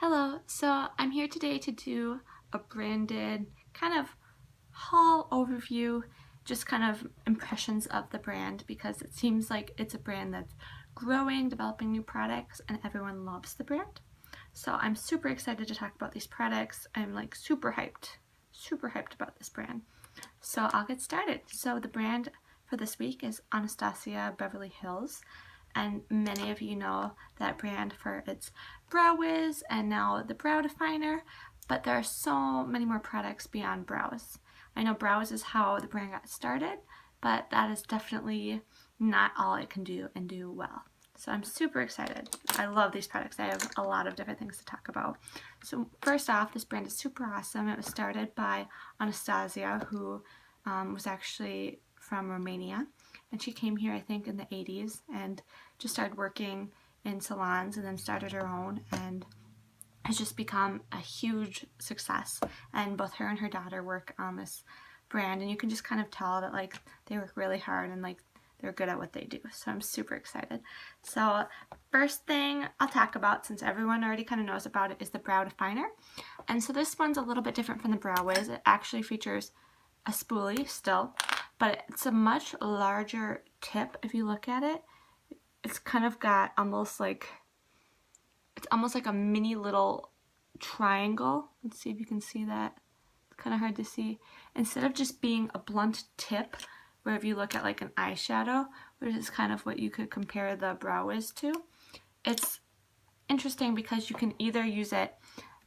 Hello, so I'm here today to do a branded kind of haul overview, just kind of impressions of the brand because it seems like it's a brand that's growing, developing new products, and everyone loves the brand. So I'm super excited to talk about these products. I'm like super hyped about this brand. So I'll get started. So the brand for this week is Anastasia Beverly Hills, and many of you know that brand for its Brow Wiz and now the Brow Definer, but there are so many more products beyond brows. I know brows is how the brand got started, but that is definitely not all it can do and do well. So I'm super excited. I love these products. I have a lot of different things to talk about. So first off, this brand is super awesome. It was started by Anastasia, who was actually from Romania, and she came here I think in the 80s and just started working in salons and then started her own and has just become a huge success. And both her and her daughter work on this brand, and you can just kind of tell that like they work really hard and like they're good at what they do. So I'm super excited. So first thing I'll talk about, since everyone already kind of knows about it, is the Brow Definer. And so this one's a little bit different from the Brow Wiz. It actually features a spoolie still, but it's a much larger tip. If you look at it, it's kind of got almost like, it's almost like a mini little triangle. Let's see if you can see that. It's kind of hard to see. Instead of just being a blunt tip, where if you look at like an eyeshadow, which is kind of what you could compare the Brow Wiz to, it's interesting because you can either use it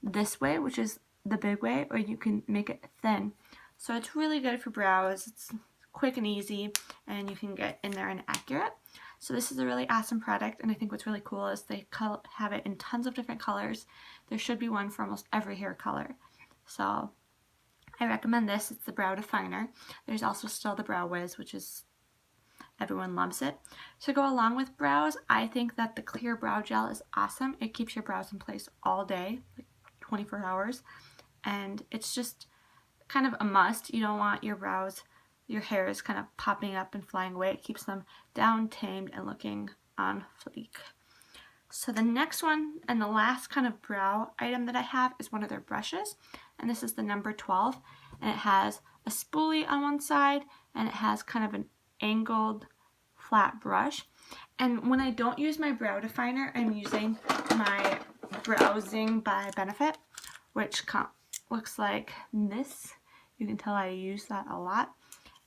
this way, which is the big way, or you can make it thin. So it's really good for brows. It's quick and easy, and you can get in there and accurate. So this is a really awesome product, and I think what's really cool is they have it in tons of different colors. There should be one for almost every hair color. So I recommend this. It's the Brow Definer. There's also still the Brow Wiz, which is, everyone loves it. To go along with brows, I think that the clear brow gel is awesome. It keeps your brows in place all day, like 24 hours, and it's just kind of a must. You don't want your brows, your hair is kind of popping up and flying away. It keeps them down, tamed, and looking on fleek. So the next one and the last kind of brow item that I have is one of their brushes, and this is the number 12, and it has a spoolie on one side and it has kind of an angled flat brush. And when I don't use my Brow Definer, I'm using my Browsing by Benefit, which looks like this. You can tell I use that a lot.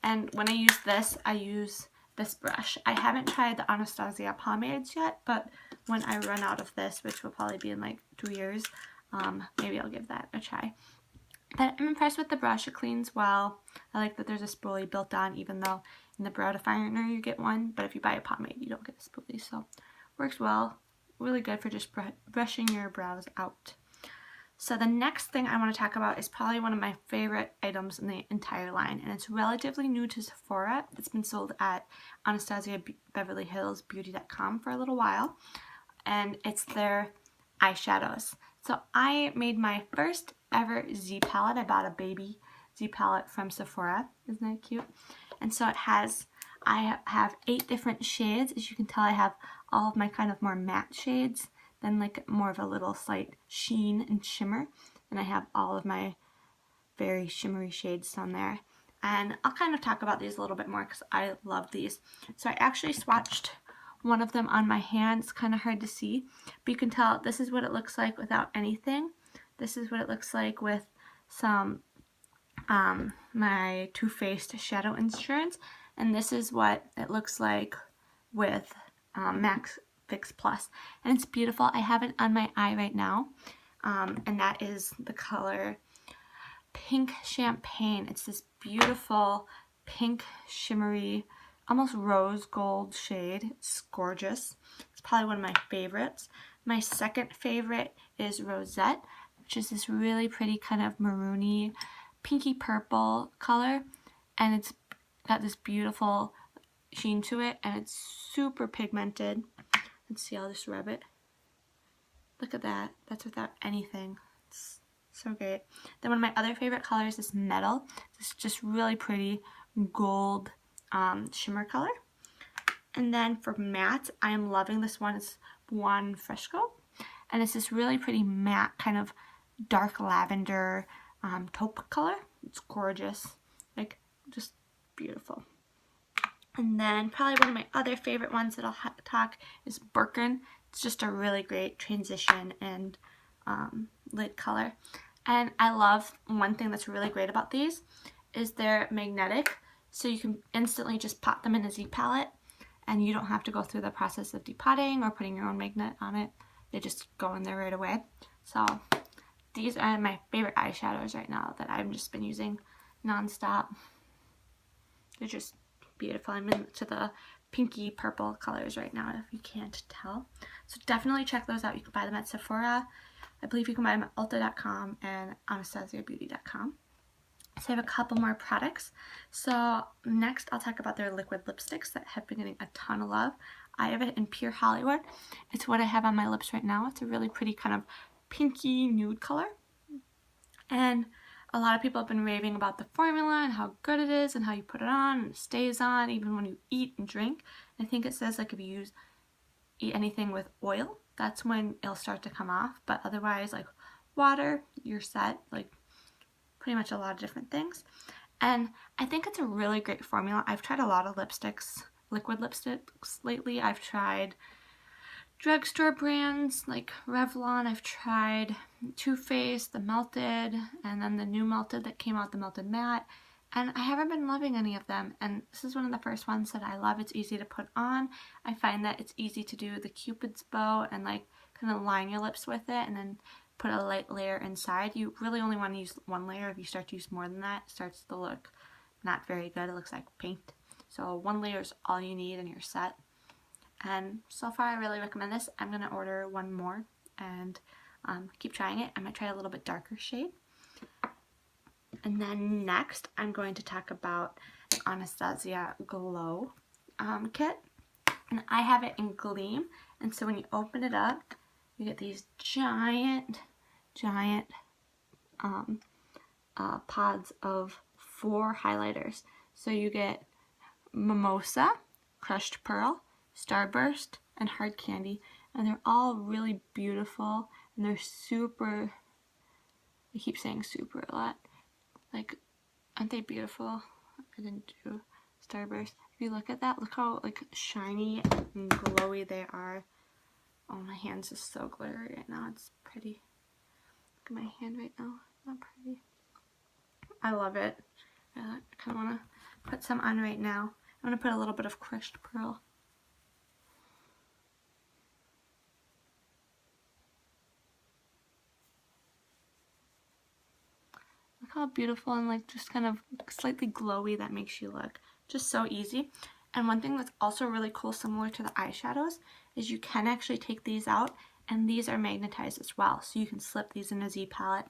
And when I use this, I use this brush. I haven't tried the Anastasia pomades yet, but when I run out of this, which will probably be in like 2 years, maybe I'll give that a try. But I'm impressed with the brush. It cleans well. I like that there's a spoolie built on, even though in the Brow Definer you get one, but if you buy a pomade you don't get a spoolie, so works well. Really good for just brushing your brows out. So the next thing I want to talk about is probably one of my favorite items in the entire line, and it's relatively new to Sephora. It's been sold at Anastasia Beverly Hills Beauty.com for a little while, and it's their eyeshadows. So I made my first ever Z palette. I bought a baby Z palette from Sephora. Isn't that cute? And so I have 8 different shades. As you can tell, I have all of my kind of more matte shades, then like more of a little slight sheen and shimmer. And I have all of my very shimmery shades on there. And I'll kind of talk about these a little bit more because I love these. So I actually swatched one of them on my hand. It's kind of hard to see, but you can tell this is what it looks like without anything. This is what it looks like with some my Too Faced Shadow Insurance, and this is what it looks like with Max Fix Plus, and it's beautiful. I have it on my eye right now, and that is the color Pink Champagne. It's this beautiful pink shimmery, almost rose gold shade. It's gorgeous. It's probably one of my favorites. My second favorite is Rosette, which is this really pretty kind of maroony, pinky purple color, and it's got this beautiful sheen to it, and it's super pigmented. Let's see, I'll just rub it. Look at that. That's without anything. It's so great. Then one of my other favorite colors is Metal. It's just really pretty gold shimmer color. And then for matte, I am loving this one. It's Buon Fresco, and it's this really pretty matte kind of dark lavender taupe color. It's gorgeous, like just beautiful. And then probably one of my other favorite ones that I'll talk is Birkin. It's just a really great transition and lid color. And I love one thing that's really great about these is they're magnetic, so you can instantly just pop them in a Z palette and you don't have to go through the process of depotting or putting your own magnet on it. They just go in there right away. So these are my favorite eyeshadows right now that I've just been using nonstop. They're just beautiful. I'm into the pinky purple colors right now, if you can't tell. So definitely check those out. You can buy them at Sephora. I believe you can buy them at Ulta.com and AnastasiaBeauty.com. So I have a couple more products. So next I'll talk about their liquid lipsticks that have been getting a ton of love. I have it in Pure Hollywood. It's what I have on my lips right now. It's a really pretty kind of pinky nude color. And a lot of people have been raving about the formula and how good it is and how you put it on and it stays on even when you eat and drink. I think it says like if you eat anything with oil, that's when it'll start to come off. But otherwise, like water, you're set. Like pretty much a lot of different things. And I think it's a really great formula. I've tried a lot of lipsticks, liquid lipsticks lately. I've tried drugstore brands like Revlon. I've tried Too Faced, the Melted, and then the new Melted that came out, the Melted Matte. And I haven't been loving any of them. And this is one of the first ones that I love. It's easy to put on. I find that it's easy to do the Cupid's bow and like kind of line your lips with it and then put a light layer inside. You really only want to use one layer. If you start to use more than that, it starts to look not very good. It looks like paint. So one layer is all you need and you're set. And so far I really recommend this. I'm going to order one more and keep trying it. I might try a little bit darker shade. And then next I'm going to talk about Anastasia Glow kit. And I have it in Gleam. And so when you open it up, you get these giant pods of 4 highlighters. So you get Mimosa, Crushed Pearl, Starburst, and Hard Candy. And they're all really beautiful. And they're super, I keep saying super a lot. Like, aren't they beautiful? I didn't do Starburst. If you look at that, look how like shiny and glowy they are. Oh, my hand's just so glittery right now. It's pretty. Look at my hand right now. Not pretty. I love it. I kind of want to put some on right now. I'm going to put a little bit of Crushed Pearl. Look how beautiful and like just kind of slightly glowy that makes you look. Just so easy. And one thing that's also really cool, similar to the eyeshadows, is you can actually take these out and these are magnetized as well. So you can slip these in a Z palette.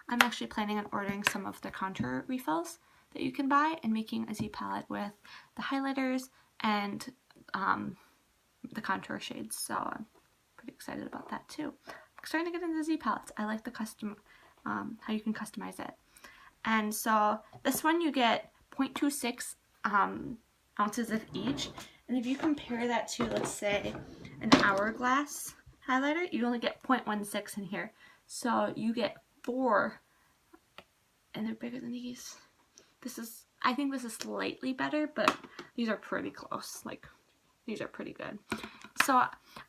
I'm actually planning on ordering some of the contour refills that you can buy and making a Z palette with the highlighters and the contour shades. So I'm pretty excited about that too. I'm starting to get into Z palettes. I like the custom, how you can customize it. And so this one you get 0.26 ounces of each. And if you compare that to, let's say, an Hourglass highlighter, you only get 0.16 in here. So you get 4, and they're bigger than these. I think this is slightly better, but these are pretty close. Like, these are pretty good. So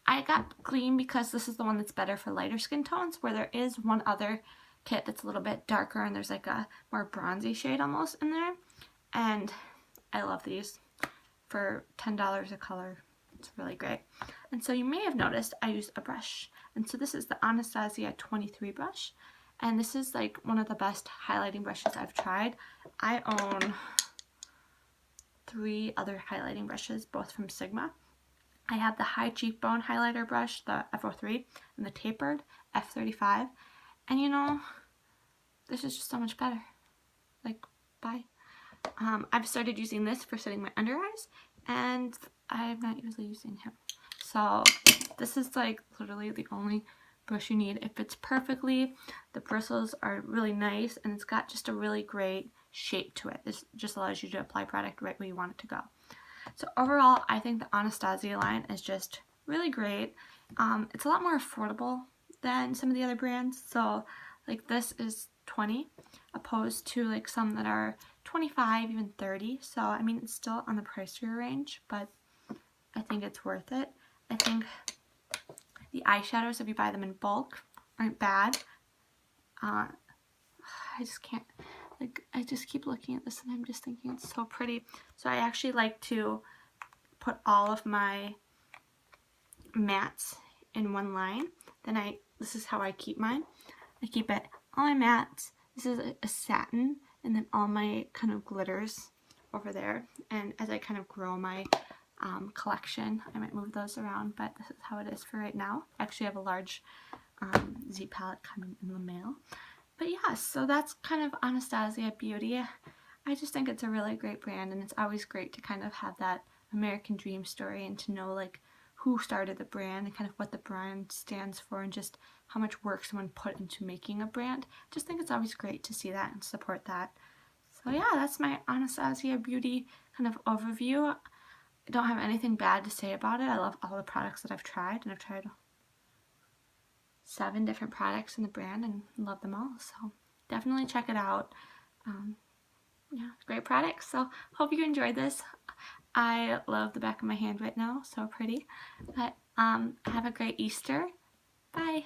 I got Gleam because this is the one that's better for lighter skin tones, where there is one other kit that's a little bit darker and there's like a more bronzy shade almost in there. And I love these for $10 a color. It's really great. And so you may have noticed I use a brush. And so this is the Anastasia 23 brush. And this is like one of the best highlighting brushes I've tried. I own 3 other highlighting brushes, both from Sigma. I have the high cheekbone highlighter brush, the F03, and the tapered F35. And you know, this is just so much better. Like, bye. I've started using this for setting my under eyes, and I'm not usually using him. So this is like literally the only brush you need. It fits perfectly. The bristles are really nice, and it's got just a really great shape to it. This just allows you to apply product right where you want it to go. So overall, I think the Anastasia line is just really great. It's a lot more affordable than some of the other brands. So like this is $20 opposed to like some that are $25, even $30. So I mean, it's still on the pricier range, but I think it's worth it. I think the eyeshadows, if you buy them in bulk, aren't bad. I just can't, like, I just keep looking at this and I'm just thinking it's so pretty. So I actually like to put all of my mattes in one line. Then this is how I keep mine. I keep it, all my mattes, this is a satin, and then all my kind of glitters over there. And as I kind of grow my collection, I might move those around, but this is how it is for right now. Actually, I have a large Z palette coming in the mail. But yeah, so that's kind of Anastasia Beauty. I just think it's a really great brand, and it's always great to kind of have that American dream story and to know like who started the brand and kind of what the brand stands for and just how much work someone put into making a brand. Just think it's always great to see that and support that. So yeah, that's my Anastasia Beauty kind of overview. I don't have anything bad to say about it. I love all the products that I've tried, and I've tried 7 different products in the brand and love them all. So definitely check it out. Yeah, great products. So hope you enjoyed this. I love the back of my hand right now, so pretty. But have a great Easter. Bye.